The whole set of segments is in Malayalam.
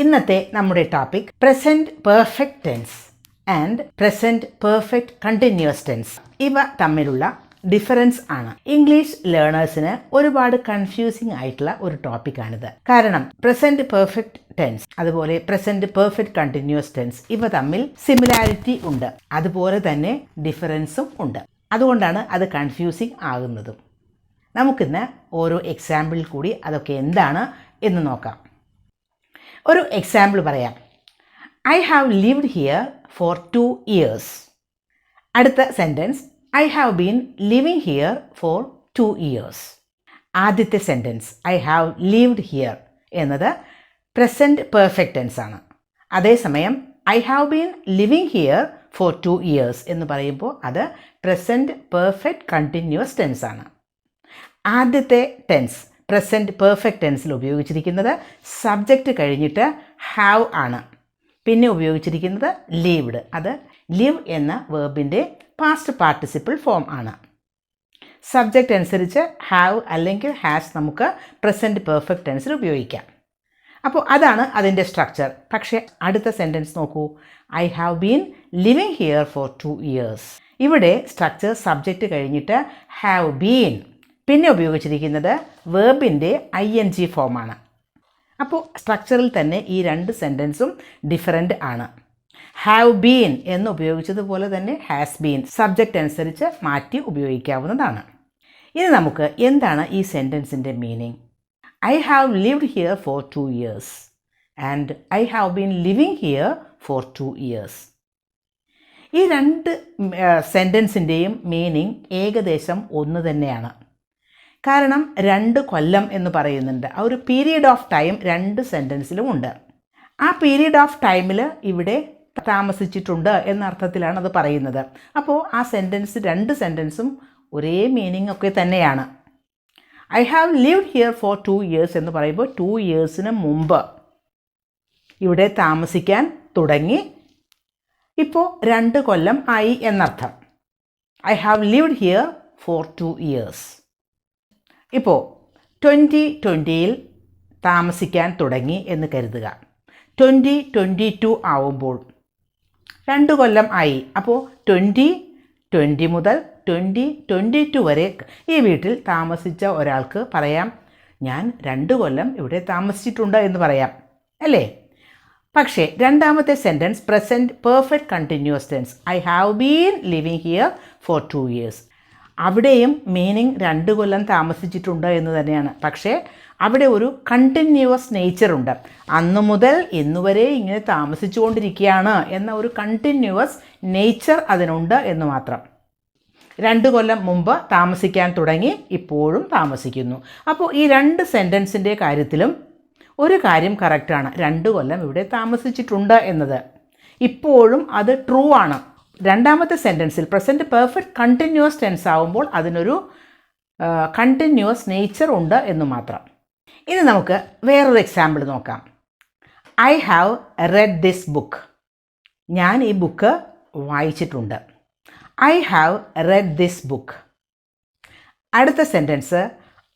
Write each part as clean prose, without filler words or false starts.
ഇന്നത്തെ നമ്മുടെ topic present perfect tense and present perfect continuous tense. ഇവ തമ്മിലുള്ള ഡിഫറൻസ് ആണ്. ഇംഗ്ലീഷ് ലേണേഴ്സിന് ഒരുപാട് കൺഫ്യൂസിംഗ് ആയിട്ടുള്ള ഒരു ടോപ്പിക്കാണിത്. കാരണം പ്രസന്റ് പെർഫെക്റ്റ് ടെൻസ് അതുപോലെ പ്രസന്റ് പെർഫെക്റ്റ് കണ്ടിന്യൂസ് ടെൻസ് ഇവ തമ്മിൽ സിമിലാരിറ്റി ഉണ്ട്, അതുപോലെ തന്നെ ഡിഫറൻസും ഉണ്ട്. അതുകൊണ്ടാണ് അത് കൺഫ്യൂസിംഗ് ആകുന്നതും. നമുക്കിന്ന് ഓരോ എക്സാമ്പിൾ കൂടി അതൊക്കെ എന്താണ് എന്ന് നോക്കാം. ഒരു എക്സാമ്പിൾ പറയാം. I have lived here for 2 years. അടുത്ത sentence I have been living here for 2 years. ആദ്യത്തെ sentence I have lived here എന്നത് പ്രസൻറ്റ് പെർഫെക്റ്റ് ടെൻസ് ആണ്. അതേസമയം I have been living here for 2 years എന്ന് പറയുമ്പോൾ അത് പ്രസൻറ്റ് പെർഫെക്റ്റ് കണ്ടിന്യൂസ് ടെൻസ് ആണ്. ആദ്യത്തെ ടെൻസ് പ്രസൻറ്റ് പെർഫെക്റ്റ് ടെൻസിൽ ഉപയോഗിച്ചിരിക്കുന്നത് സബ്ജക്റ്റ് കഴിഞ്ഞിട്ട് ഹാവ് ആണ്. പിന്നെ ഉപയോഗിച്ചിരിക്കുന്നത് ലിവ്ഡ്, അത് ലിവ് എന്ന വേർബിൻ്റെ പാസ്റ്റ് പാർട്ടിസിപ്പിൾ ഫോം ആണ്. സബ്ജക്റ്റ് അനുസരിച്ച് ഹാവ് അല്ലെങ്കിൽ ഹാസ് നമുക്ക് പ്രസൻറ്റ് പെർഫെക്റ്റ് ടെൻസിൽ ഉപയോഗിക്കാം. അപ്പോൾ അതാണ് അതിൻ്റെ സ്ട്രക്ചർ. പക്ഷേ അടുത്ത സെൻറ്റൻസ് നോക്കൂ. I have been living here for 2 years. ഇവിടെ സ്ട്രക്ചർ സബ്ജക്റ്റ് കഴിഞ്ഞിട്ട് ഹാവ് ബീൻ, പിന്നെ ഉപയോഗിച്ചിരിക്കുന്നത് വേർബിൻ്റെ ING ഫോമാണ്. അപ്പോൾ സ്ട്രക്ചറിൽ തന്നെ ഈ രണ്ട് സെൻറ്റൻസും ഡിഫറൻ്റ് ആണ്. ഹാവ് ബീൻ എന്ന് ഉപയോഗിച്ചതുപോലെ തന്നെ ഹാസ് ബീൻ സബ്ജക്റ്റ് അനുസരിച്ച് മാറ്റി ഉപയോഗിക്കാവുന്നതാണ്. ഇനി നമുക്ക് എന്താണ് ഈ സെൻറ്റൻസിൻ്റെ meaning? I have lived here for 2 years and I have been living here for 2 years. ഈ രണ്ട് സെൻറ്റൻസിൻ്റെയും മീനിങ് ഏകദേശം ഒന്ന് തന്നെയാണ്. കാരണം 2 കൊല്ലം എന്ന് പറയുന്നുണ്ട്. ആ ഒരു പീരീഡ് ഓഫ് ടൈം രണ്ട് സെൻറ്റൻസിലും ഉണ്ട്. ആ പീരീഡ് ഓഫ് ടൈമിൽ ഇവിടെ താമസിച്ചിട്ടുണ്ട് എന്ന അർത്ഥത്തിലാണ് അത് പറയുന്നത്. അപ്പോൾ ആ സെൻറ്റൻസ് രണ്ട് സെൻറ്റൻസും ഒരേ മീനിങ് ഒക്കെ തന്നെയാണ്. I have lived here for 2 years എന്ന് പറയുമ്പോൾ 2 yearsന് മുമ്പ് ഇവിടെ താമസിക്കാൻ തുടങ്ങി. ഇപ്പോൾ 2 കൊല്ലം ആയി എന്നർത്ഥം. I have lived here for 2 years. ഇപ്പോൾ 2020 താമസിക്കാൻ തുടങ്ങി എന്ന് കരുതുക. 2022 ആവുമ്പോൾ 2 കൊല്ലം ആയി. അപ്പോൾ 2020 മുതൽ 2022 വരെ ഈ വീട്ടിൽ താമസിച്ച ഒരാൾക്ക് പറയാം, ഞാൻ 2 കൊല്ലം ഇവിടെ താമസിച്ചിട്ടുണ്ട് എന്ന് പറയാം, അല്ലേ? പക്ഷേ രണ്ടാമത്തെ sentence present perfect continuous tense I have been living here for 2 years. അവിടെയും മീനിങ് 2 കൊല്ലം താമസിച്ചിട്ടുണ്ട് എന്ന് തന്നെയാണ്. പക്ഷേ അവിടെ ഒരു കണ്ടിന്യൂവസ് നേച്ചറുണ്ട്. അന്നു മുതൽ ഇന്നുവരെ ഇങ്ങനെ താമസിച്ചു കൊണ്ടിരിക്കുകയാണ് എന്ന ഒരു കണ്ടിന്യൂവസ് നേച്ചർ അതിനുണ്ട് എന്ന് മാത്രം. 2 കൊല്ലം മുമ്പ് താമസിക്കാൻ തുടങ്ങി, ഇപ്പോഴും താമസിക്കുന്നു. അപ്പോൾ ഈ രണ്ട് സെൻറ്റൻസിൻ്റെ കാര്യത്തിലും ഒരു കാര്യം കറക്റ്റാണ്. 2 കൊല്ലം ഇവിടെ താമസിച്ചിട്ടുണ്ട് എന്നത് ഇപ്പോഴും അത് ട്രൂ ആണ്. രണ്ടാമത്തെ സെൻറ്റൻസിൽ പ്രസൻറ്റ് പെർഫെക്റ്റ് കണ്ടിന്യൂസ് ടെൻസ് ആവുമ്പോൾ അതിനൊരു കണ്ടിന്യൂസ് നേച്ചർ ഉണ്ട് എന്ന് മാത്രം. ഇനി നമുക്ക് വേറൊരു എക്സാമ്പിൾ നോക്കാം. I have read this book. ഞാൻ ഈ ബുക്ക് വായിച്ചിട്ടുണ്ട്. I have read this book. അടുത്ത sentence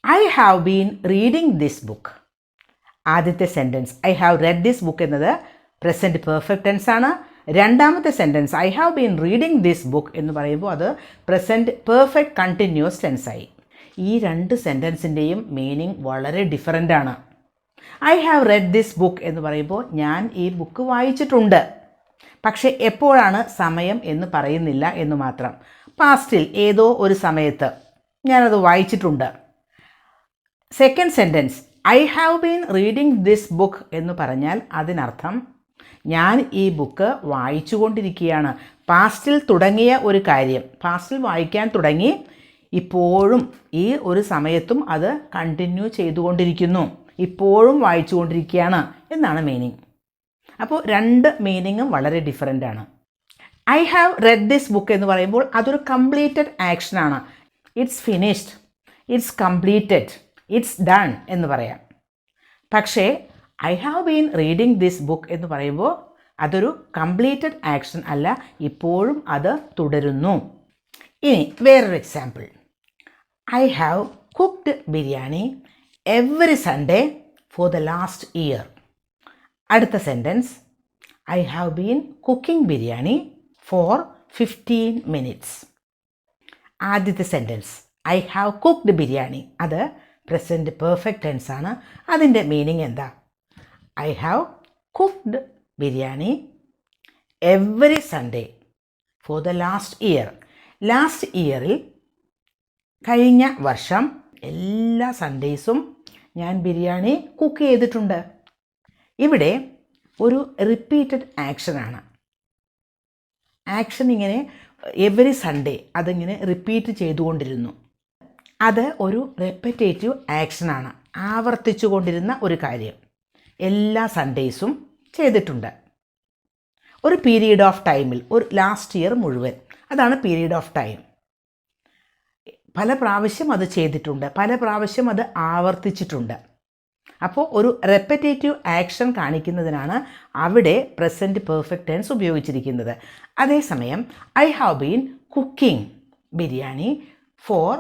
I have been reading this book. ആദ്യത്തെ sentence I have read this book എന്നത് പ്രസൻറ്റ് പെർഫെക്റ്റ് ടെൻസ് ആണ്. രണ്ടാമത്തെ sentence I have been reading this book എന്ന് പറയുമ്പോൾ അത് പ്രസൻറ്റ് പെർഫെക്റ്റ് കണ്ടിന്യൂസ് ടെൻസായി. ഈ രണ്ട് സെൻറ്റൻസിൻ്റെയും മീനിങ് വളരെ ഡിഫറൻ്റ് ആണ്. I have read this book എന്ന് പറയുമ്പോൾ ഞാൻ ഈ ബുക്ക് വായിച്ചിട്ടുണ്ട്. പക്ഷേ എപ്പോഴാണ് സമയം എന്ന് പറയുന്നില്ല എന്ന് മാത്രം. പാസ്റ്റിൽ ഏതോ ഒരു സമയത്ത് ഞാനത് വായിച്ചിട്ടുണ്ട്. Second sentence I have been reading this book എന്ന് പറഞ്ഞാൽ അതിനർത്ഥം ഞാൻ ഈ ബുക്ക് വായിച്ചു കൊണ്ടിരിക്കുകയാണ്. പാസ്റ്റിൽ തുടങ്ങിയ ഒരു കാര്യം പാസ്റ്റിൽ വായിക്കാൻ തുടങ്ങി, ഇപ്പോഴും ഈ ഒരു സമയത്തും അത് കണ്ടിന്യൂ ചെയ്തുകൊണ്ടിരിക്കുന്നു, ഇപ്പോഴും വായിച്ചു കൊണ്ടിരിക്കുകയാണ് എന്നാണ് മീനിങ്. അപ്പോൾ രണ്ട് മീനിങ്ങും വളരെ ഡിഫറൻ്റ് ആണ്. I have read this book എന്ന് പറയുമ്പോൾ അതൊരു കംപ്ലീറ്റഡ് ആക്ഷനാണ്. It's finished, it's completed, it's done എന്ന് പറയാം. പക്ഷേ I have been reading this book എന്ന് പറയുമ്പോൾ അതൊരു കംപ്ലീറ്റഡ് ആക്ഷൻ അല്ല, ഇപ്പോഴും അത് തുടരുന്നു. ഇനി വേറൊരു example. I have cooked biryani every Sunday for the last year. അടുത്ത sentence, I have been cooking biryani for 15 minutes. ആദ്യത്തെ sentence, I have cooked biryani, അത് പ്രസൻറ്റ് പെർഫെക്റ്റ് ടെൻസ് ആണ്. അതിൻ്റെ മീനിങ് എന്താ? I have cooked biryani every Sunday for the last year. Last ഇയറിൽ, കഴിഞ്ഞ വർഷം എല്ലാ സൺഡേയ്സും ഞാൻ ബിരിയാണി കുക്ക് ചെയ്തിട്ടുണ്ട്. ഇവിടെ ഒരു റിപ്പീറ്റഡ് ആക്ഷനാണ്. ആക്ഷൻ ഇങ്ങനെ എവറി സൺഡേ അതിങ്ങനെ റിപ്പീറ്റ് ചെയ്തുകൊണ്ടിരുന്നു. അത് ഒരു റെപ്പറ്റേറ്റീവ് ആക്ഷനാണ്, ആവർത്തിച്ചു കൊണ്ടിരുന്ന ഒരു കാര്യം. എല്ലാ സൺഡേയ്സും ചെയ്തിട്ടുണ്ട്. ഒരു പീരീഡ് ഓഫ് ടൈമിൽ, ഒരു ലാസ്റ്റ് ഇയർ മുഴുവൻ, അതാണ് പീരീഡ് ഓഫ് ടൈം. പല പ്രാവശ്യം അത് ചെയ്തിട്ടുണ്ട്, പല പ്രാവശ്യം അത് ആവർത്തിച്ചിട്ടുണ്ട്. അപ്പോൾ ഒരു റെപ്പറ്റേറ്റീവ് ആക്ഷൻ കാണിക്കുന്നതിനാണ് അവിടെ പ്രസൻറ്റ് പെർഫെക്റ്റ് ടെൻസ് ഉപയോഗിച്ചിരിക്കുന്നത്. അതേസമയം I have been cooking biryani for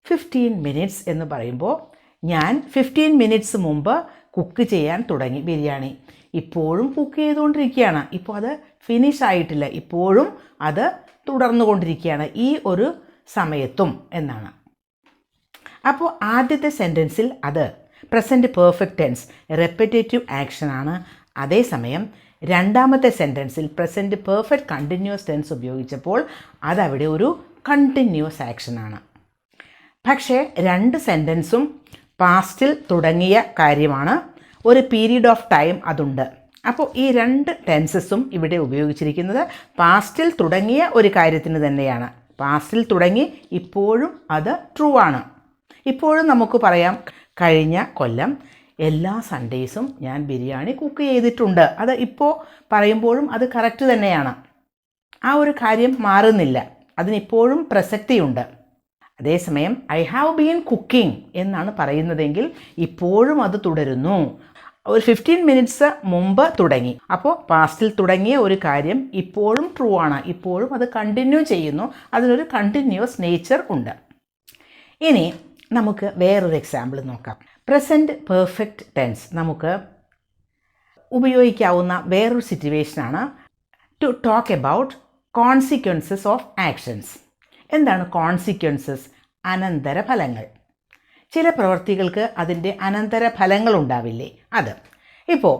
15 minutes എന്ന് പറയുമ്പോൾ ഞാൻ 15 minutes മുമ്പ് കുക്ക് ചെയ്യാൻ തുടങ്ങി ബിരിയാണി. ഇപ്പോഴും കുക്ക് ചെയ്തുകൊണ്ടിരിക്കുകയാണ്. ഇപ്പോൾ അത് ഫിനിഷ് ആയിട്ടില്ല, ഇപ്പോഴും അത് തുടർന്നുകൊണ്ടിരിക്കുകയാണ് ഈ ഒരു സമയത്തും എന്നാണ്. അപ്പോൾ ആദ്യത്തെ സെൻറ്റൻസിൽ അത് പ്രസൻറ്റ് പെർഫെക്റ്റ് ടെൻസ് റെപ്പറ്റേറ്റീവ് ആക്ഷനാണ്. അതേസമയം രണ്ടാമത്തെ സെൻറ്റൻസിൽ പ്രസൻറ്റ് പെർഫെക്റ്റ് കണ്ടിന്യൂസ് ടെൻസ് ഉപയോഗിച്ചപ്പോൾ അതവിടെ ഒരു കണ്ടിന്യൂസ് ആക്ഷനാണ്. പക്ഷേ രണ്ട് സെൻറ്റൻസും പാസ്റ്റിൽ തുടങ്ങിയ കാര്യമാണ്, ഒരു പീരീഡ് ഓഫ് ടൈം അതുണ്ട്. അപ്പോൾ ഈ രണ്ട് ടെൻസസും ഇവിടെ ഉപയോഗിച്ചിരിക്കുന്നത് പാസ്റ്റിൽ തുടങ്ങിയ ഒരു കാര്യത്തിന് തന്നെയാണ്. പാസ്റ്റിൽ തുടങ്ങി, ഇപ്പോഴും അത് ട്രൂ ആണ്. ഇപ്പോഴും നമുക്ക് പറയാം, കഴിഞ്ഞ കൊല്ലം എല്ലാ സൺഡേയ്സും ഞാൻ ബിരിയാണി കുക്ക് ചെയ്തിട്ടുണ്ട്. അത് ഇപ്പോൾ പറയുമ്പോഴും അത് കറക്റ്റ് തന്നെയാണ്. ആ ഒരു കാര്യം മാറുന്നില്ല, അതിനിപ്പോഴും പ്രസക്തിയുണ്ട്. അതേസമയം ഐ ഹാവ് ബീൻ കുക്കിംഗ് എന്നാണ് പറയുന്നതെങ്കിൽ ഇപ്പോഴും അത് തുടരുന്നു. ഒരു 15 minutes മുമ്പ് തുടങ്ങി. അപ്പോൾ പാസ്റ്റിൽ തുടങ്ങിയ ഒരു കാര്യം ഇപ്പോഴും ട്രൂ ആണ്, ഇപ്പോഴും അത് കണ്ടിന്യൂ ചെയ്യുന്നു. അതിനൊരു കണ്ടിന്യൂസ് നേച്ചർ ഉണ്ട്. ഇനി നമുക്ക് വേറൊരു എക്സാമ്പിൾ നോക്കാം. പ്രസൻറ്റ് പെർഫെക്റ്റ് ടെൻസ് നമുക്ക് ഉപയോഗിക്കാവുന്ന വേറൊരു സിറ്റുവേഷനാണ് to talk about consequences of actions. എന്താണ് കോൺസിക്വൻസസ്? അനന്തരഫലങ്ങൾ. ചില പ്രവൃത്തികൾക്ക് അതിൻ്റെ അനന്തരഫലങ്ങൾ ഉണ്ടാവില്ലേ, അത്. ഇപ്പോൾ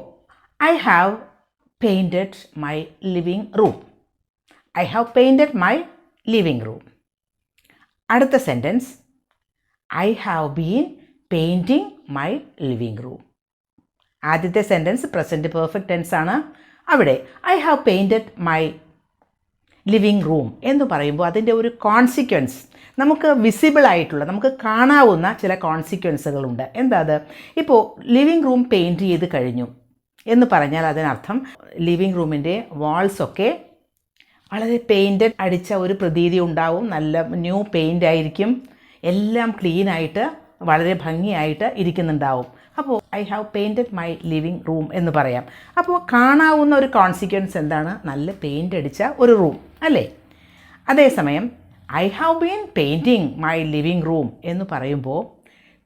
I have painted my living room. I have painted my living room. അടുത്ത sentence, I have been painting my living room. ആദ്യത്തെ സെൻറ്റൻസ് പ്രസൻറ്റ് പെർഫെക്റ്റ് ടെൻസ് ആണ്. അവിടെ I have painted my living room എന്ന് പറയുമ്പോൾ അതിൻ്റെ ഒരു കോൺസിക്വൻസ്, നമുക്ക് വിസിബിൾ ആയിട്ടുള്ള, നമുക്ക് കാണാവുന്ന ചില കോൺസിക്വൻസുകളുണ്ട്. എന്താ അത്? ഇപ്പോൾ ലിവിങ് റൂം പെയിൻറ്റ് ചെയ്ത് കഴിഞ്ഞു എന്ന് പറഞ്ഞാൽ അതിനർത്ഥം ലിവിങ് റൂമിൻ്റെ വാൾസൊക്കെ വളരെ പെയിൻറ്റഡ് അടിച്ച ഒരു പ്രതീതി ഉണ്ടാവും. നല്ല ന്യൂ പെയിൻ്റ് ആയിരിക്കും, എല്ലാം ക്ലീനായിട്ട് വളരെ ഭംഗിയായിട്ട് ഇരിക്കുന്നുണ്ടാവും. അപ്പോൾ I have painted my living room എന്ന് പറയാം. അപ്പോൾ കാണാവുന്ന ഒരു കോൺസിക്വൻസ് എന്താണ്? നല്ല പെയിൻ്റ് അടിച്ച ഒരു റൂം അല്ലേ? അതേസമയം I have been painting my living room എന്ന് പറയുമ്പോൾ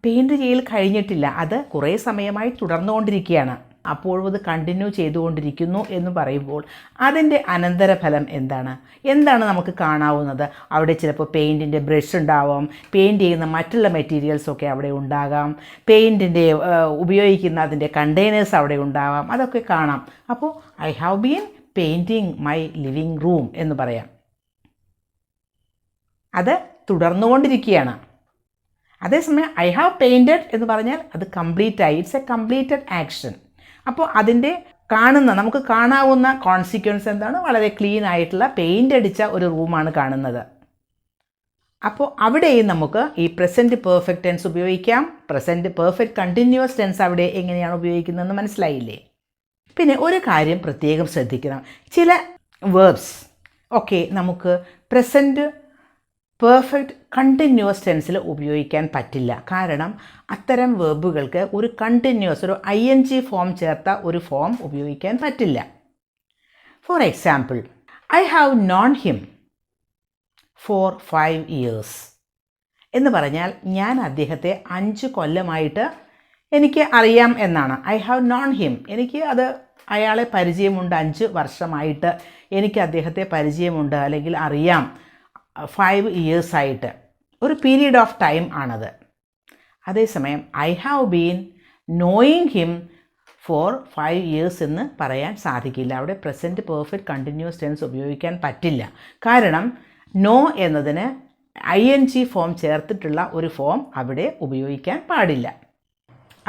പെയിൻറ്റ് ചെയ്യൽ കഴിഞ്ഞിട്ടില്ല, അത് കുറേ സമയമായി തുടർന്നുകൊണ്ടിരിക്കുകയാണ്. അപ്പോഴും അത് കണ്ടിന്യൂ ചെയ്തുകൊണ്ടിരിക്കുന്നു എന്ന് പറയുമ്പോൾ അതിൻ്റെ അനന്തരഫലം എന്താണ്? എന്താണ് നമുക്ക് കാണാവുന്നത്? അവിടെ ചിലപ്പോൾ പെയിൻറ്റിൻ്റെ ബ്രഷ് ഉണ്ടാവാം, പെയിൻറ്റ് ചെയ്യുന്ന മറ്റുള്ള മെറ്റീരിയൽസൊക്കെ അവിടെ ഉണ്ടാകാം, പെയിൻറ്റിൻ്റെ ഉപയോഗിക്കുന്ന അതിൻ്റെ കണ്ടെയ്നേഴ്സ് അവിടെ ഉണ്ടാവാം, അതൊക്കെ കാണാം. അപ്പോൾ I have been painting my living room എന്ന് പറയാം. അത് തുടർന്നുകൊണ്ടിരിക്കുകയാണ്. അതേസമയം ഐ ഹാവ് പെയിൻറ്റഡ് എന്ന് പറഞ്ഞാൽ അത് കംപ്ലീറ്റ് ആയി, ഇറ്റ്സ് എ കംപ്ലീറ്റഡ് ആക്ഷൻ. അപ്പോൾ അതിൻ്റെ നമുക്ക് കാണാവുന്ന കോൺസിക്വൻസ് എന്താണ്? വളരെ ക്ലീൻ ആയിട്ടുള്ള പെയിൻ്റ് അടിച്ച ഒരു റൂമാണ് കാണുന്നത്. അപ്പോൾ അവിടെയും നമുക്ക് ഈ പ്രസൻറ്റ് പെർഫെക്റ്റ് ടെൻസ് ഉപയോഗിക്കാം. പ്രസൻറ്റ് പെർഫെക്റ്റ് കണ്ടിന്യൂസ് ടെൻസ് അവിടെ എങ്ങനെയാണ് ഉപയോഗിക്കുന്നതെന്ന് മനസ്സിലായില്ലേ? പിന്നെ ഒരു കാര്യം പ്രത്യേകം ശ്രദ്ധിക്കണം, ചില വേർബ്സ് ഒക്കെ നമുക്ക് പ്രസൻറ്റ് പെർഫെക്റ്റ് കണ്ടിന്യൂസ് ടെൻസിൽ ഉപയോഗിക്കാൻ പറ്റില്ല. കാരണം അത്തരം വേർബുകൾക്ക് ഒരു കണ്ടിന്യൂസ്, ഒരു ING ഫോം ചേർത്ത ഒരു ഫോം ഉപയോഗിക്കാൻ പറ്റില്ല. Four example, I have known him for 5 years എന്ന് പറഞ്ഞാൽ ഞാൻ അദ്ദേഹത്തെ 5 കൊല്ലമായിട്ട് എനിക്ക് അറിയാം എന്നാണ്. I have known him. എനിക്ക് അത് അയാളെ പരിചയമുണ്ട്, 5 വർഷമായിട്ട് എനിക്ക് അദ്ദേഹത്തെ പരിചയമുണ്ട് അല്ലെങ്കിൽ അറിയാം, 5 ഇയേഴ്സായിട്ട്. ഒരു പീരീഡ് ഓഫ് ടൈം ആണത്. അതേസമയം I have been knowing him for 5 years എന്ന് പറയാൻ സാധിക്കില്ല. അവിടെ പ്രസൻറ്റ് പെർഫെക്റ്റ് കണ്ടിന്യൂസ് ടെൻസ് ഉപയോഗിക്കാൻ പറ്റില്ല. കാരണം നോ എന്നതിന് ING ഫോം ചേർത്തിട്ടുള്ള ഒരു ഫോം അവിടെ ഉപയോഗിക്കാൻ പാടില്ല.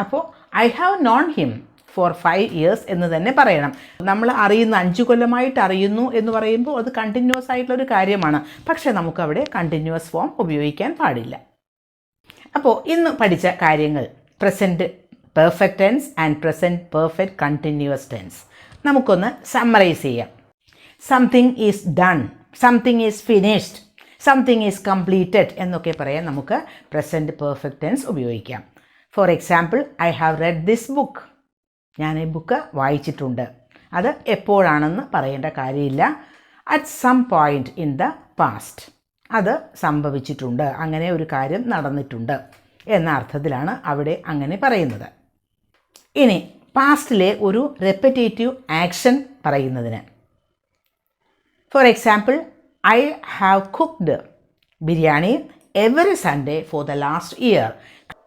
അപ്പോൾ I have known him for 5 years എന്ന് തന്നെ പറയണം. നമ്മൾ അറിയുന്ന 5 കൊല്ലമായിട്ട് അറിയുന്നു എന്ന് പറയുമ്പോൾ അത് കണ്ടിന്യൂസ് ആയിട്ടുള്ളൊരു കാര്യമാണ്. പക്ഷേ നമുക്കവിടെ കണ്ടിന്യൂസ് ഫോം ഉപയോഗിക്കാൻ പാടില്ല. അപ്പോൾ ഇന്ന് പഠിച്ച കാര്യങ്ങൾ present perfect tense and present perfect continuous tense നമുക്കൊന്ന് സമ്മറൈസ് ചെയ്യാം. Something is done, something is finished, something is completed എന്നൊക്കെ പറയാൻ നമുക്ക് പ്രസൻറ്റ് പെർഫെക്റ്റ് ടെൻസ് ഉപയോഗിക്കാം. For example, I have read this book. ഞാൻ ഈ ബുക്ക് വായിച്ചിട്ടുണ്ട്. അത് എപ്പോഴാണെന്ന് പറയേണ്ട കാര്യമില്ല. At some point in the past. അത് സംഭവിച്ചിട്ടുണ്ട്, അങ്ങനെ ഒരു കാര്യം നടന്നിട്ടുണ്ട് എന്ന അർത്ഥത്തിലാണ് അവിടെ അങ്ങനെ പറയുന്നത്. ഇനി പാസ്റ്റിലെ ഒരു റെപ്പറ്റേറ്റീവ് ആക്ഷൻ പറയുന്നതിന്, four example, I have cooked biryani every Sunday for the last year.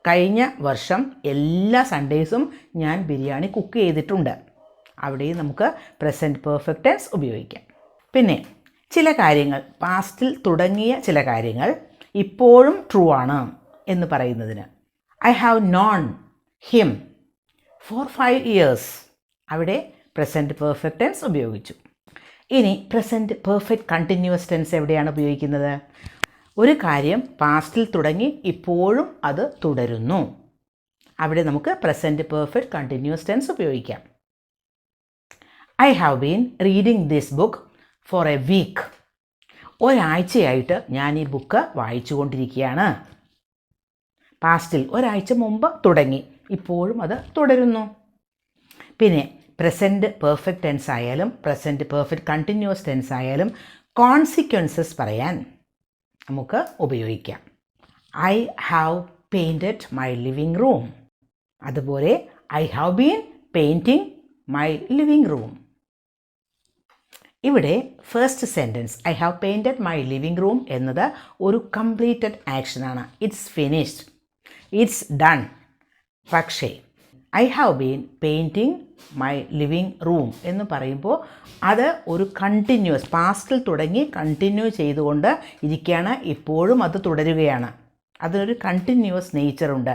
കഴിഞ്ഞ വർഷം എല്ലാ സൺഡേയ്സും ഞാൻ ബിരിയാണി കുക്ക് ചെയ്തിട്ടുണ്ട്. അവിടെയും നമുക്ക് പ്രസൻറ്റ് പെർഫെക്റ്റ് ടെൻസ് ഉപയോഗിക്കാം. പിന്നെ ചില കാര്യങ്ങൾ, പാസ്റ്റിൽ തുടങ്ങിയ ചില കാര്യങ്ങൾ ഇപ്പോഴും ട്രൂ ആണ് എന്ന് പറയുന്നതിന്, I have known him for 5 years. അവിടെ പ്രസൻറ്റ് പെർഫെക്റ്റ് ടെൻസ് ഉപയോഗിച്ചു. ഇനി പ്രസൻറ്റ് പെർഫെക്റ്റ് കണ്ടിന്യൂസ് ടെൻസ് എവിടെയാണ് ഉപയോഗിക്കുന്നത്? ഒരു കാര്യം പാസ്റ്റിൽ തുടങ്ങി ഇപ്പോഴും അത് തുടരുന്നു. അവിടെ നമുക്ക് പ്രസൻറ്റ് പെർഫെക്റ്റ് കണ്ടിന്യൂസ് ടെൻസ് ഉപയോഗിക്കാം. I have been reading this book for a week. ഒരാഴ്ചയായിട്ട് ഞാൻ ഈ ബുക്ക് വായിച്ചു കൊണ്ടിരിക്കുകയാണ്. പാസ്റ്റിൽ ഒരാഴ്ച മുമ്പ് തുടങ്ങി, ഇപ്പോഴും അത് തുടരുന്നു. പിന്നെ പ്രസൻറ്റ് പെർഫെക്റ്റ് ടെൻസ് ആയാലും പ്രസൻറ്റ് പെർഫെക്റ്റ് കണ്ടിന്യൂസ് ടെൻസ് ആയാലും കോൺസിക്വൻസസ് പറയാൻ നമുക്ക് ഉപയോഗിക്കാം. I have painted my living room. അതുപോലെ I have been painting my living room. ഇവിടെ first sentence I have painted my living room എന്നത് ഒരു കംപ്ലീറ്റഡ് ആക്ഷനാണ്. It's finished, it's done. പക്ഷേ I have been painting my living room എന്ന് പറയുമ്പോൾ അത് ഒരു കണ്ടിന്യൂസ്, പാസ്റ്റിൽ തുടങ്ങി കണ്ടിന്യൂ ചെയ്തുകൊണ്ട് ഇരിക്കുകയാണ്, ഇപ്പോഴും അത് തുടരുകയാണ്. അതിനൊരു കണ്ടിന്യൂസ് നേച്ചറുണ്ട്.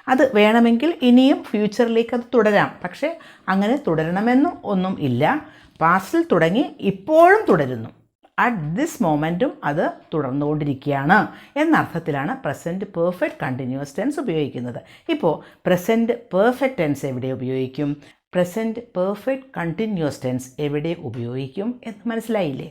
അത് വേണമെങ്കിൽ ഇനിയും ഫ്യൂച്ചറിലേക്ക് അത് തുടരാം. പക്ഷേ അങ്ങനെ തുടരണമെന്നും ഒന്നും ഇല്ല. പാസ്റ്റിൽ തുടങ്ങി ഇപ്പോഴും തുടരുന്നു. അറ്റ് ദിസ് മൊമെൻറ്റും അത് തുടർന്നുകൊണ്ടിരിക്കുകയാണ് എന്നർത്ഥത്തിലാണ് പ്രസൻറ്റ് പെർഫെക്റ്റ് കണ്ടിന്യൂസ് ടെൻസ് ഉപയോഗിക്കുന്നത്. ഇപ്പോൾ പ്രസൻറ്റ് പെർഫെക്റ്റ് ടെൻസ് എവിടെ ഉപയോഗിക്കും, പ്രസൻറ്റ് പെർഫെക്റ്റ് കണ്ടിന്യൂസ് ടെൻസ് എവിടെ ഉപയോഗിക്കും എന്ന് മനസ്സിലായില്ലേ?